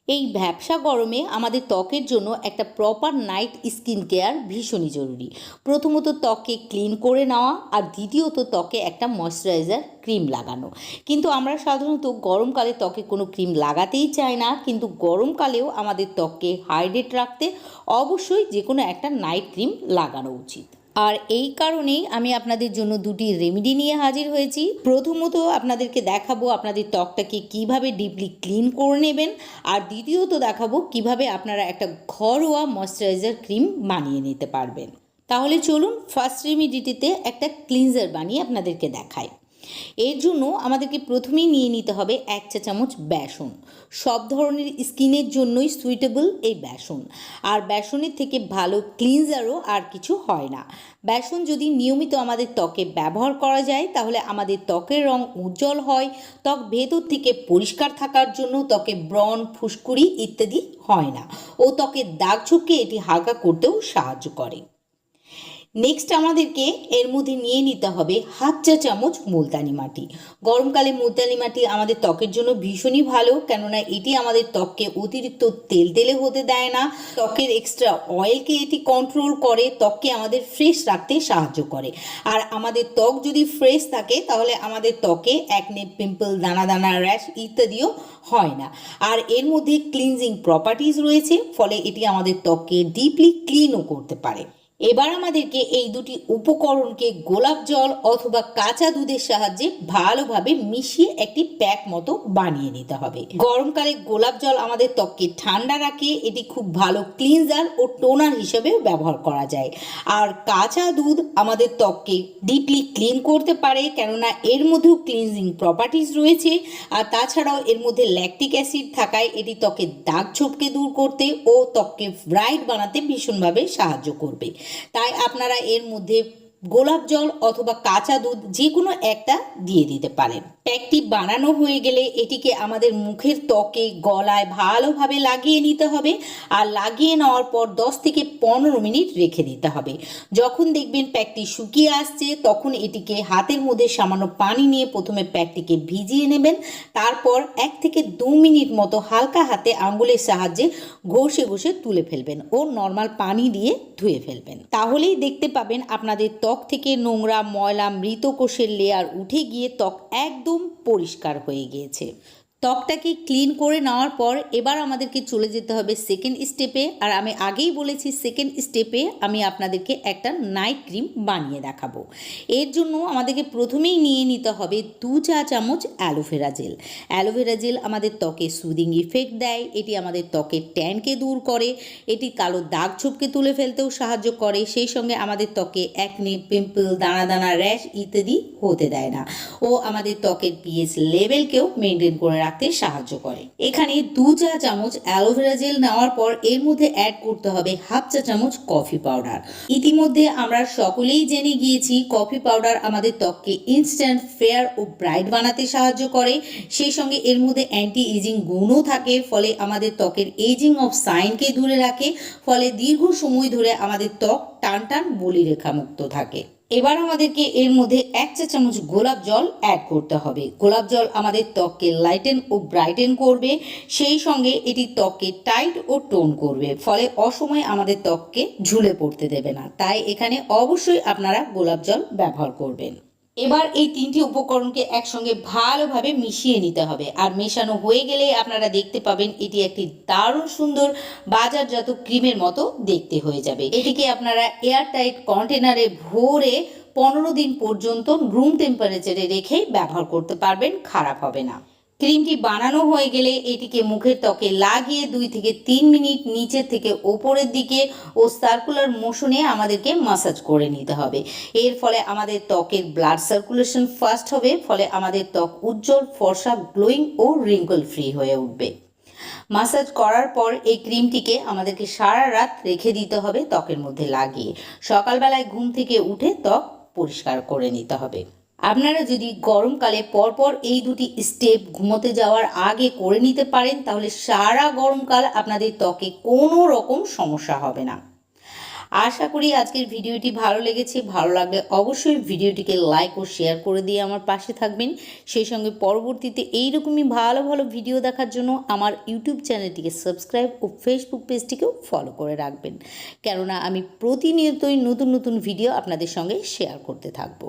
এই ভ্যাপসা গরমে আমাদের ত্বকের জন্য একটা প্রপার নাইট স্কিন কেয়ার ভীষণই জরুরি। প্রথমত ত্বককে ক্লিন করে নেওয়া, আর দ্বিতীয়ত ত্বকে একটা ময়শ্চারাইজার ক্রিম লাগানো। কিন্তু আমরা সাধারণত গরমকালে ত্বকে কোনো ক্রিম লাগাতেই চাই না, কিন্তু গরমকালেও আমাদের ত্বককে হাইড্রেট রাখতে অবশ্যই যে কোনো একটা নাইট ক্রিম লাগানো উচিত। আর এই কারণেই আমি আপনাদের জন্য দুটি রেমেডি নিয়ে হাজির হয়েছি। প্রথমত আপনাদেরকে দেখাবো আপনাদের ত্বকটাকে কিভাবে ডিপলি ক্লিন করে নেবেন, আর দ্বিতীয়ত দেখাবো কিভাবে আপনারা একটা ঘরোয়া ময়শ্চারাইজার ক্রিম বানিয়ে নিতে পারবেন। তাহলে চলুন ফার্স্ট রেমেডিটিতে একটা ক্লিনজার বানিয়ে আপনাদেরকে দেখাই। এর জন্য আমাদেরকে প্রথমেই নিয়ে নিতে হবে 1 চা চামচ বেসন। সব ধরনের স্কিনের জন্যই সুইটেবল এই বেসন, আর বেসনের থেকে ভালো ক্লিনজারও আর কিছু হয় না। বেসন যদি নিয়মিত আমাদের ত্বকে ব্যবহার করা যায় তাহলে আমাদের ত্বকের রং উজ্জ্বল হয়, ত্বক ভেতর থেকে পরিষ্কার থাকার জন্য ত্বকে ব্রণ, ফুসকুড়ি ইত্যাদি হয় না, ও ত্বকের দাগ ছোপকে এটি হালকা করতেও সাহায্য করে। নেক্সট আমাদেরকে এর মধ্যে নিয়ে নিতে হবে 1/2 চা চামচ মুলতানি মাটি। গরমকালে মুলতানি মাটি আমাদের ত্বকের জন্য ভীষণই ভালো, কেননা এটি আমাদের ত্বককে অতিরিক্ত তেলতেলে হতে দেয় না, ত্বকের এক্সট্রা অয়েলকে এটি কন্ট্রোল করে, ত্বককে আমাদের ফ্রেশ রাখতে সাহায্য করে। আর আমাদের ত্বক যদি ফ্রেশ থাকে তাহলে আমাদের ত্বকে অ্যাকনে, পিম্পল, দানা দানা, র্যাশ ইত্যাদিও হয় না। আর এর মধ্যে ক্লিনজিং প্রপার্টিজ রয়েছে, ফলে এটি আমাদের ত্বককে ডিপলি ক্লিনও করতে পারে। এবার আমাদেরকে এই দুটি উপকরণকে গোলাপ জল অথবা কাঁচা দুধের সাহায্যে ভালোভাবে মিশিয়ে একটি প্যাক মতো বানিয়ে নিতে হবে। গরমকালে গোলাপ জল আমাদের ত্বককে ঠান্ডা রাখে, এটি খুব ভালো ক্লিনজার ও টোনার হিসেবে ব্যবহার করা যায়। আর কাঁচা দুধ আমাদের ত্বককে ডিপলি ক্লিন করতে পারে, কেননা এর মধ্যেও ক্লিনজিং প্রপার্টিজ রয়েছে। আর তাছাড়াও এর মধ্যে ল্যাকটিক অ্যাসিড থাকায় এটি ত্বকের দাগ ছোপকে দূর করতে ও ত্বককে ব্রাইট বানাতে ভীষণভাবে সাহায্য করবে। তাই আপনারা এর মধ্যে গোলাপ জল অথবা কাঁচা দুধ যে কোনো একটা দিয়ে দিতে পারেন। প্যাকটি বানানো হয়ে গেলে এটিকে আমাদের মুখের ত্বকে, গলায় ভালোভাবে লাগিয়ে নিতে হবে, আর লাগিয়ে নেওয়ার পর 10 থেকে 15 মিনিট রেখে দিতে হবে। যখন দেখবেন প্যাকটি শুকিয়ে আসছে তখন এটিকে হাতের মধ্যে সামান্য পানি নিয়ে প্রথমে প্যাকটিকে ভিজিয়ে নেবেন, তারপর 1 থেকে 2 মিনিট মতো হালকা হাতে আঙ্গুলের সাহায্যে ঘষে ঘষে তুলে ফেলবেন ও নর্মাল পানি দিয়ে ধুয়ে ফেলবেন। তাহলেই দেখতে পাবেন আপনাদের ত্বক থেকে নোংরা, ময়লা, মৃত কোষের লেয়ার উঠে গিয়ে ত্বক একদম পরিষ্কার হয়ে গিয়েছে। ত্বকটাকে ক্লিন করে নেওয়ার পর এবার আমাদেরকে চলে যেতে হবে সেকেন্ড স্টেপে। আর আমি আগেই বলেছি সেকেন্ড স্টেপে আমি আপনাদেরকে একটা নাইট ক্রিম বানিয়ে দেখাবো। এর জন্য আমাদেরকে প্রথমেই নিয়ে নিতে হবে 2 চা চামচ অ্যালোভেরা জেল। অ্যালোভেরা জেল আমাদের ত্বকে সুদিং ইফেক্ট দেয়, এটি আমাদের ত্বকের ট্যানকে দূর করে, এটি কালো দাগ ছোপকে তুলে ফেলতেও সাহায্য করে, সেই সঙ্গে আমাদের ত্বকে অ্যাকনে, পিম্পল, দানা দানা, র্যাশ ইত্যাদি হতে দেয় না, ও আমাদের ত্বকের পিএইচ লেভেলকেও মেনটেন করে রাখতে সাহায্য করে। এখানে 2 চা চামচ অ্যালোভেরা জেল নেওয়ার পর এর মধ্যে অ্যাড করতে হবে 1/2 চা চামচ কফি পাউডার। ইতিমধ্যে আমরা সকলেই জেনে গিয়েছি কফি পাউডার আমাদের ত্বককে ইনস্ট্যান্ট ফেয়ার ও ব্রাইট বানাতে সাহায্য করে, সেই সঙ্গে এর মধ্যে অ্যান্টি এজিং গুণও থাকে, ফলে আমাদের ত্বকের এজিং অফ সাইনকে দূরে রাখে, ফলে দীর্ঘ সময় ধরে আমাদের ত্বক টান টান বলিরেখা মুক্ত থাকে। এবার আমাদেরকে এর মধ্যে 1 চা চামচ গোলাপ জল অ্যাড করতে হবে। গোলাপ জল আমাদের ত্বককে লাইটেন ও ব্রাইটেন করবে, সেই সঙ্গে এটি ত্বককে টাইট ও টোন করবে, ফলে অসময়ে আমাদের ত্বককে ঝুলে পড়তে দেবে না। তাই এখানে অবশ্যই আপনারা গোলাপ জল ব্যবহার করবেন। এবার এই 3টি উপকরণকে একসঙ্গে ভালোভাবে মিশিয়ে নিতে হবে, আর মেশানো হয়ে গেলে আপনারা দেখতে পাবেন এটি একটি দারুণ সুন্দর বাজারজাত ক্রিমের মতো দেখতে হয়ে যাবে। এটিকে আপনারা এয়ারটাইট কন্টেনারে ভরে 15 দিন পর্যন্ত রুম টেম্পারেচারে রেখে ব্যবহার করতে পারবেন, খারাপ হবে না। ক্রিমটি বানানো হয়ে গেলে এটিকে মুখের ত্বকে লাগিয়ে 2 থেকে 3 মিনিট নিচের থেকে ওপরের দিকে ও সার্কুলার মোশনে আমাদেরকে মাসাজ করে নিতে হবে। এর ফলে আমাদের ত্বকের ব্লাড সার্কুলেশন ফাস্ট হবে, ফলে আমাদের ত্বক উজ্জ্বল, ফর্সা, গ্লোয়িং ও রিঙ্কল ফ্রি হয়ে উঠবে। মাসাজ করার পর এই ক্রিমটিকে আমাদেরকে সারা রাত রেখে দিতে হবে ত্বকের মধ্যে লাগিয়ে। সকালবেলায় ঘুম থেকে উঠে ত্বক পরিষ্কার করে নিতে হবে। আপনারা যদি গরমকালে পরপর এই দুটি স্টেপ ঘুমোতে যাওয়ার আগে করে নিতে পারেন তাহলে সারা গরমকাল আপনাদের ত্বকে কোনো রকম সমস্যা হবে না। আশা করি আজকের ভিডিওটি ভালো লেগেছে। ভালো লাগলে অবশ্যই ভিডিওটিকে লাইক ও শেয়ার করে দিয়ে আমার পাশে থাকবেন। সেই সঙ্গে পরবর্তীতে এইরকমই ভালো ভালো ভিডিও দেখার জন্য আমার ইউটিউব চ্যানেলটিকে সাবস্ক্রাইব ও ফেসবুক পেজটিকেও ফলো করে রাখবেন, কেননা আমি প্রতিনিয়তই নতুন নতুন ভিডিও আপনাদের সঙ্গে শেয়ার করতে থাকবো।